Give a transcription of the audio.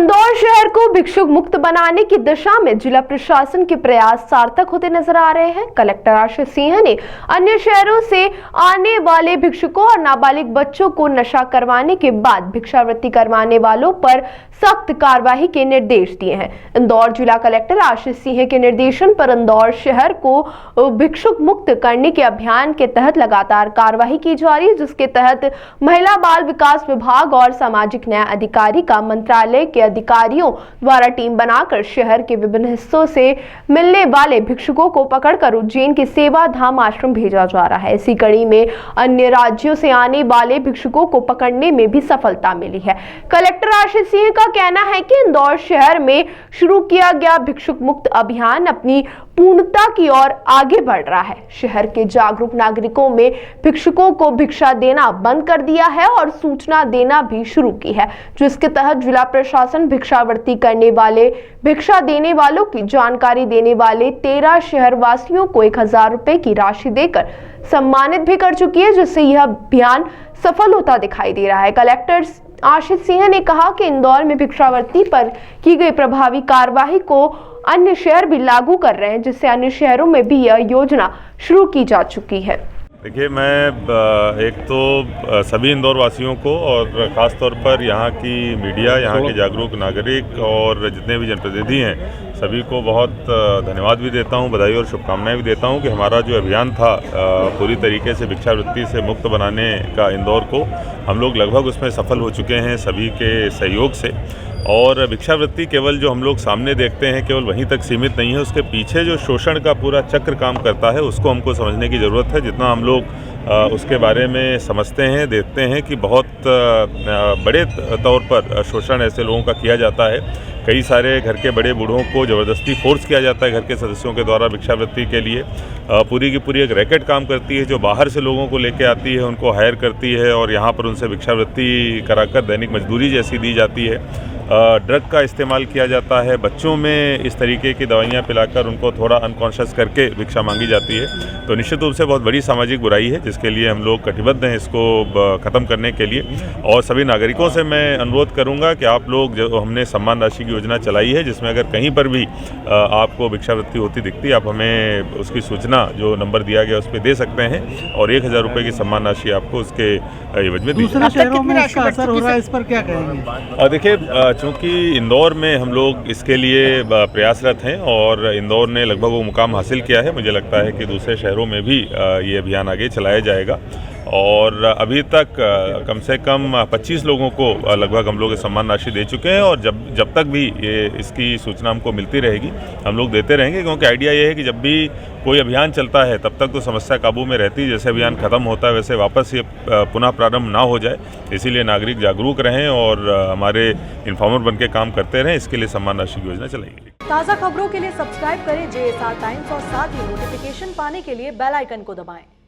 इंदौर शहर को भिक्षुक मुक्त बनाने की दिशा में जिला प्रशासन के प्रयास सार्थक होते नजर आ रहे हैं। कलेक्टर आशीष सिंह ने अन्य शहरों से आने वाले भिक्षुकों और नाबालिग बच्चों को नशा करवाने के बाद भिक्षावृत्ति करवाने वालों पर सख्त कार्रवाई के निर्देश दिए हैं। इंदौर जिला कलेक्टर आशीष सिंह के निर्देशन पर इंदौर शहर को भिक्षुक मुक्त करने के अभियान के तहत लगातार कार्रवाई की जा रही है, जिसके तहत महिला बाल विकास विभाग और सामाजिक न्याय अधिकारी का मंत्रालय के अधिकारियों द्वारा टीम बनाकर शहर के विभिन्न हिस्सों से मिलने वाले भिक्षुकों को पकड़कर उज्जैन के सेवा धाम आश्रम भेजा जा रहा है। इसी कड़ी में अन्य राज्यों से आने वाले भिक्षुकों को पकड़ने में भी सफलता मिली है। कलेक्टर आशीष सिंह का कहना है कि इंदौर शहर में शुरू किया गया भिक्षुक मुक्त अभियान अपनी पूर्णता की ओर आगे बढ़ रहा है। शहर के जागरूक नागरिकों में भिक्षुकों को भिक्षा देना बंद कर दिया है और सूचना देना भी शुरू की है, जिसके तहत जिला प्रशासन भिक्षावृत्ति करने वाले, भिक्षा देने वालों की जानकारी देने वाले 13 शहर वासियों को 1000 रुपए की राशि देकर सम्मानित भी कर चुकी है, जिससे यह अभियान सफल होता दिखाई दे रहा है। कलेक्टर आशीष सिंह ने कहा कि इंदौर में भिक्षावृत्ति पर की गई प्रभावी कार्रवाई को अन्य शहर भी लागू कर रहे हैं, जिससे अन्य शहरों में भी यह योजना शुरू की जा चुकी है। देखिए, मैं एक तो सभी इंदौर वासियों को और ख़ास तौर पर यहाँ की मीडिया, यहाँ के जागरूक नागरिक और जितने भी जनप्रतिनिधि हैं, सभी को बहुत धन्यवाद भी देता हूँ, बधाई और शुभकामनाएं भी देता हूँ कि हमारा जो अभियान था पूरी तरीके से भिक्षावृत्ति से मुक्त बनाने का इंदौर को, हम लोग लगभग उसमें सफल हो चुके हैं सभी के सहयोग से। और भिक्षावृत्ति केवल जो हम लोग सामने देखते हैं केवल वहीं तक सीमित नहीं है, उसके पीछे जो शोषण का पूरा चक्र काम करता है उसको हमको समझने की ज़रूरत है। जितना हम लोग उसके बारे में समझते हैं, देखते हैं कि बहुत बड़े तौर पर शोषण ऐसे लोगों का किया जाता है। कई सारे घर के बड़े बूढ़ों को ज़बरदस्ती फोर्स किया जाता है घर के सदस्यों के द्वारा भिक्षावृत्ति के लिए। पूरी की पूरी एक रैकेट काम करती है जो बाहर से लोगों को लेके आती है, उनको हायर करती है और यहाँ पर उनसे भिक्षावृत्ति कराकर दैनिक मजदूरी जैसी दी जाती है। ड्रग का इस्तेमाल किया जाता है, बच्चों में इस तरीके की दवाइयाँ पिलाकर उनको थोड़ा अनकॉन्शियस करके भिक्षा मांगी जाती है। तो निश्चित रूप से बहुत बड़ी सामाजिक बुराई है, जिसके लिए हम लोग कटिबद्ध हैं इसको ख़त्म करने के लिए। और सभी नागरिकों से मैं अनुरोध करूंगा कि आप लोग, जो हमने सम्मान राशि की योजना चलाई है, जिसमें अगर कहीं पर भी आपको भिक्षावृत्ति होती दिखती है, आप हमें उसकी सूचना जो नंबर दिया गया उस पर दे सकते हैं और 1000 रुपये की सम्मान राशि आपको उसके एवज में दी। दूसरे शहरों में इसका असर हो रहा है, इस पर क्या कहेंगे? देखिए, चूँकि इंदौर में हम लोग इसके लिए प्रयासरत हैं और इंदौर ने लगभग वो मुकाम हासिल किया है, मुझे लगता है कि दूसरे शहरों में भी ये अभियान आगे चलाया जाएगा। और अभी तक कम से कम 25 लोगों को लगभग हम लोग सम्मान राशि दे चुके हैं और जब तक भी ये इसकी सूचना हमको मिलती रहेगी हम लोग देते रहेंगे, क्योंकि आइडिया ये है कि जब भी कोई अभियान चलता है तब तक तो समस्या काबू में रहती है, जैसे अभियान खत्म होता है वैसे वापस ये पुनः प्रारंभ ना हो जाए। इसीलिए नागरिक जागरूक रहें और हमारे इन्फॉर्मर बन के काम करते रहें, इसके लिए सम्मान राशि की योजना चलाएंगे। ताज़ा खबरों के लिए सब्सक्राइब करें JSR टाइम्स और साथ ही नोटिफिकेशन पाने के लिए बेल आइकन को दबाएं।